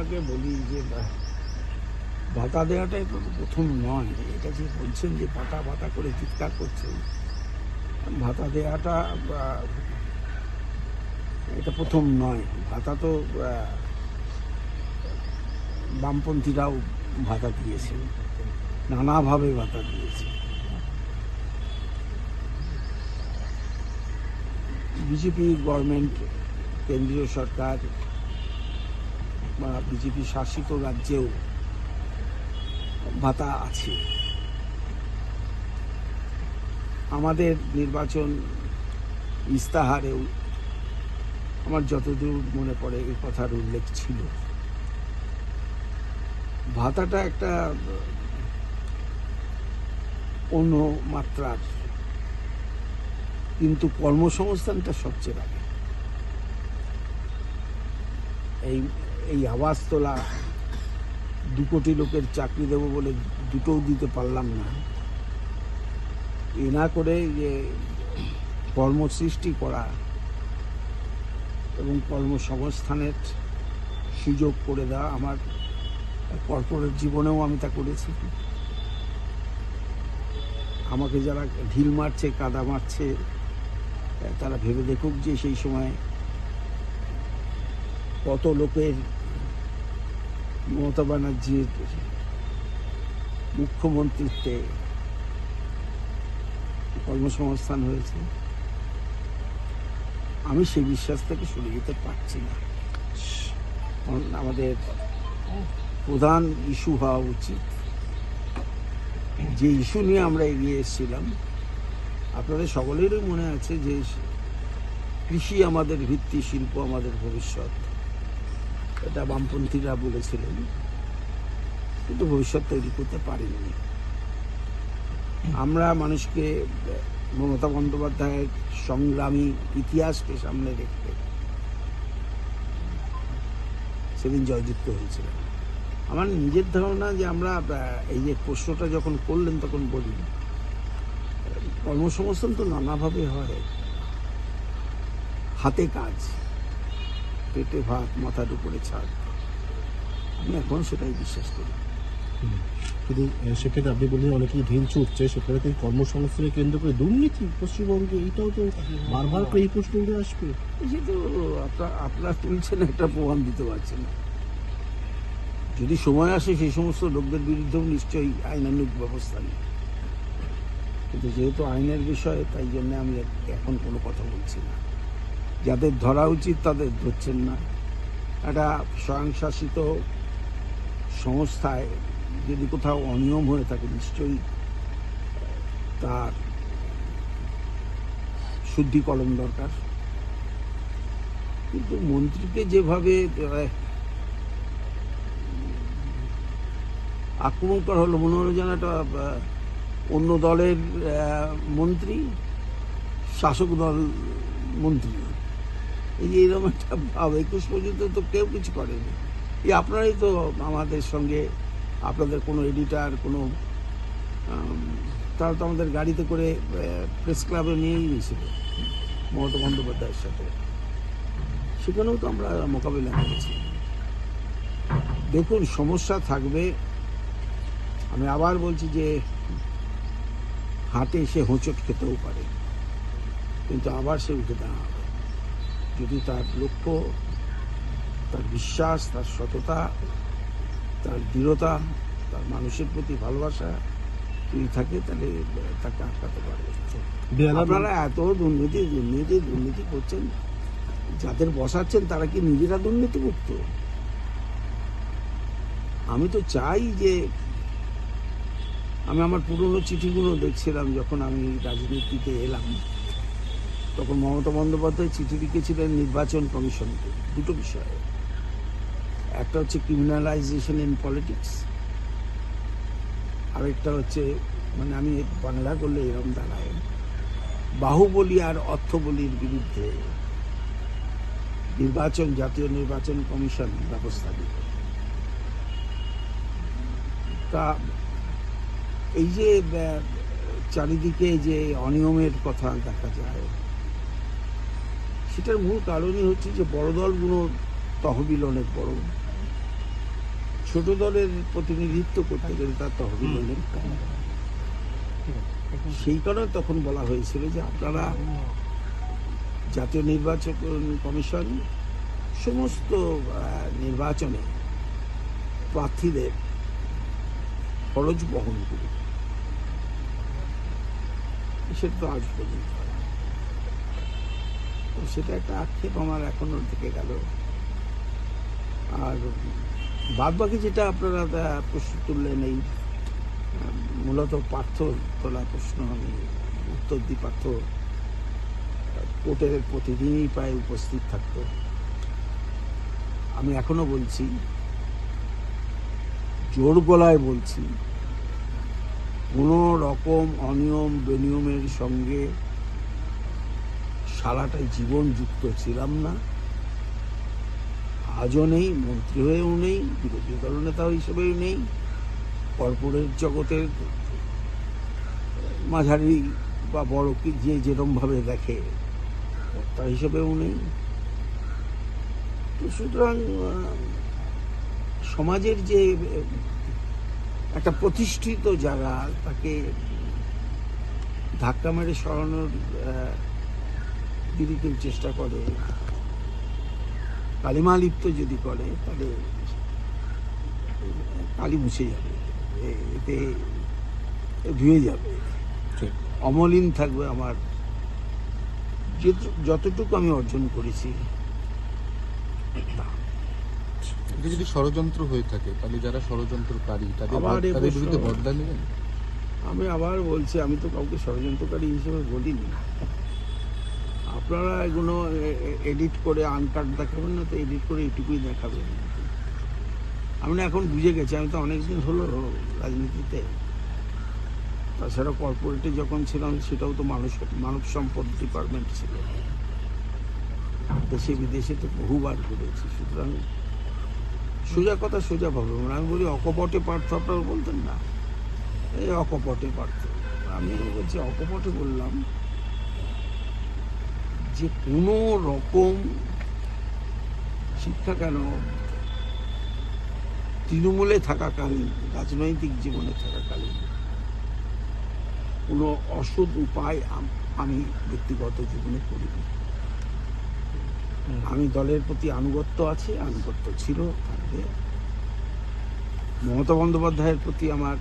আপনাকে বলি যে ভাতা দেওয়াটা এটা তো প্রথম নয়। এটা যে বলছেন যে ভাতা ভাতা করে চিৎকার করছেন, ভাতা দেওয়াটা এটা প্রথম নয়। ভাতা তো বামপন্থীরাও ভাতা দিয়েছে, নানাভাবে ভাতা দিয়েছে। বিজেপি গভর্নমেন্ট, কেন্দ্রীয় সরকার বা বিজেপি শাসিত রাজ্যেও ভাতা আছে। আমাদের নির্বাচন ইস্তাহারেও আমার যতদূর মনে পড়ে এই কথার উল্লেখ ছিল। ভাতাটা একটা অন্য মাত্রার, কিন্তু কর্মসংস্থানটা সবচেয়ে আগে। এই আওয়াজ তোলা 2 কোটি লোকের চাকরি দেব বলে দুটোও দিতে পারলাম না, এ না করে যে কর্মসৃষ্টি করা এবং কর্মসংস্থানের সুযোগ করে দেওয়া, আমার কর্পোরেট জীবনেও আমি তা করেছি। আমাকে যারা ঢিল মারছে, কাদা মারছে, তারা ভেবে দেখুক যে সেই সময় কত লোকের মমতা ব্যানার্জির মুখ্যমন্ত্রীত্বে কর্মসংস্থান হয়েছে। আমি সেই বিশ্বাস থেকে সরে যেতে পারছি না। আমাদের প্রধান ইস্যু হওয়া উচিত, যে ইস্যু নিয়ে আমরা এগিয়ে এসেছিলাম। আপনাদের সকলেরই মনে আছে যে কৃষি আমাদের ভিত্তি, শিল্প আমাদের ভবিষ্যৎ, এটা বামপন্থীরা বলেছিলেন, কিন্তু ভবিষ্যৎ তৈরি করতে পারেনি। আমরা মানুষকে মমতা বন্দ্যোপাধ্যায়ের সংগ্রামী ইতিহাসকে সামনে রেখে সেদিন জয়যুক্ত হয়েছিল। আমার নিজের ধারণা যে আমরা এই যে প্রশ্নটা যখন করলেন তখন বলি, কর্মসংস্থান তো নানাভাবে হয়। হাতে কাজ, পেটে ভাত, মাথার উপরে ছাদ, আমি এখন সেটাই বিশ্বাস করি। কিন্তু সেক্ষেত্রে আপনি বললেন অনেকেই ঢিল ছুটছে, সেখানে তো কর্মসংস্থানের কেন্দ্র করে দুর্নীতি পশ্চিমবঙ্গে, এইটাও তো বারবার করে এই প্রশ্ন উঠে আসবে। এই তো আপনারা তুলছেন, একটা প্রমাণ দিতে পারছেন না। যদি সময় আসে সেই সমস্ত লোকদের বিরুদ্ধেও নিশ্চয়ই আইনানুগ ব্যবস্থা নেই, কিন্তু যেহেতু আইনের বিষয়, তাই জন্য আমি এখন কোনো কথা বলছি না। যাদের ধরা উচিত তাদের ধরছেন না। একটা স্বয়ংশাসিত সংস্থায় যদি কোথাও অনিয়ম হয়ে থাকে, নিশ্চয়ই তার শুদ্ধিকরণ দরকার। কিন্তু মন্ত্রীকে যেভাবে আক্রমণ করা হলো, মনে হলো যেন একটা অন্য দলের মন্ত্রী, শাসক দল মন্ত্রী। এই যে এরকম একটা ভাব, 21 পর্যন্ত তো কেউ কিছু করেনি। এই আপনারাই তো আমাদের সঙ্গে, আপনাদের কোনো এডিটার, কোনো তারা তো আমাদের গাড়িতে করে প্রেস ক্লাবে নিয়েই গিয়েছিল মমতা বন্দ্যোপাধ্যায়ের সাথে, সেখানেও তো আমরা মোকাবিলা করেছি। দেখুন, সমস্যা থাকবে। আমি আবার বলছি যে হাটে সে হোঁচট খেতেও পারে, কিন্তু আবার সে উঠে দাঁড়াবে যদি তার লক্ষ্য, তার বিশ্বাস, তার সততা, তার দৃঢ়তা, তার মানুষের প্রতি ভালোবাসা যদি থাকে, তাহলে তাকে আটকাতে পারবে। আপনারা এত দুর্নীতি করছেন, যাদের বসাচ্ছেন তারা কি নিজেরা দুর্নীতিমুক্ত? আমি তো চাই যে, আমি আমার পুরনো চিঠিগুলো দেখছিলাম যখন আমি রাজনীতিতে এলাম, তখন মমতা বন্দ্যোপাধ্যায় চিঠি লিখেছিলেন নির্বাচন কমিশনকে 2টো বিষয়ে। একটা হচ্ছে ক্রিমিনালাইজেশন ইন পলিটিক্স, আরেকটা হচ্ছে, মানে আমি বাংলা করলে এরকম দাঁড়ায়, বাহুবলী আর অর্থবলীর বিরুদ্ধে জাতীয় নির্বাচন কমিশন ব্যবস্থা দিবে। তা এই যে চারিদিকে যে অনিয়মের কথা দেখা যায়, সেটার মূল কারণই হচ্ছে যে বড় দলগুলোর তহবিল অনেক বড়, ছোট দলের প্রতিনিধিত্ব করতে গেলে তার তহবিল অনেক কম। সেই কারণে তখন বলা হয়েছিল যে আপনারা জাতীয় নির্বাচন কমিশন সমস্ত নির্বাচনে প্রার্থীদের খরচ বহন করুক। সেটা তো আজ পর্যন্ত হয়। তো সেটা একটা আক্ষেপ আমার এখনো থেকে গেল। আর বাদ বাকি যেটা আপনারা প্রশ্ন তুললেন, এই মূলত পার্থ তোলা প্রশ্ন, আমি উত্তর দিই। পার্থ কোর্টের প্রতিদিনই প্রায় উপস্থিত থাকতো। আমি এখনো বলছি, জোর গলায় বলছি, কোনো রকম অনিয়ম বেনিয়মের সঙ্গে সারাটাই জীবন যুক্ত ছিলাম না, আজও নেই, মন্ত্রী হয়েও নেই, বিরোধী দলনেতা হিসেবেও নেই, কর্পোরেট জগতের মাঝারি বা বড় কি যে যেরকমভাবে দেখে তার হিসেবেও নেই। তো সুতরাং সমাজের যে একটা প্রতিষ্ঠিত জায়গা, তাকে ধাক্কা মেরে সরানোর যদি কেউ চেষ্টা করে, কালিমালিপ্ত যদি করে, তাহলে কালি মুছে যাবে, এতে ধুয়ে যাবে, অমলিন থাকবে আমার যতটুকু আমি অর্জন করেছি। এটা যদি ষড়যন্ত্র হয়ে থাকে, তাহলে যারা ষড়যন্ত্রকারী তাদের আবার এই তাদের প্রশ্ন- বিরুদ্ধে বদলা নেবেন? আমি আবার বলছি, আমি তো কাউকে ষড়যন্ত্রকারী হিসেবে বলিনি। আপনারা এগুলো এডিট করে আনকাট দেখাবেন না, তো এডিট করে এটুকুই দেখাবেন। আমি না এখন বুঝে গেছি, আমি তো অনেকদিন হলো রাজনীতিতে। তাছাড়া কর্পোরেটে যখন ছিলাম, সেটাও তো মানব সম্পদ ডিপার্টমেন্ট ছিল। দেশে বিদেশে তো বহুবার ঘুরেছি। সুতরাং সোজা কথা সোজা ভাবে, আমি বলি অকপটে পার্থ, আপনারা বলতেন না, এই অকপটে পার্থ। আমি বলছি অকপটে বললাম যে কোনো রকম শিক্ষা কেন, তৃণমূলে থাকাকালীন, রাজনৈতিক জীবনে থাকাকালীন কোনো অসৎ উপায় আমি ব্যক্তিগত জীবনে করিনি। আমি দলের প্রতি আনুগত্য আছে, আনুগত্য ছিল, থাকবে। মমতা বন্দ্যোপাধ্যায়ের প্রতি আমার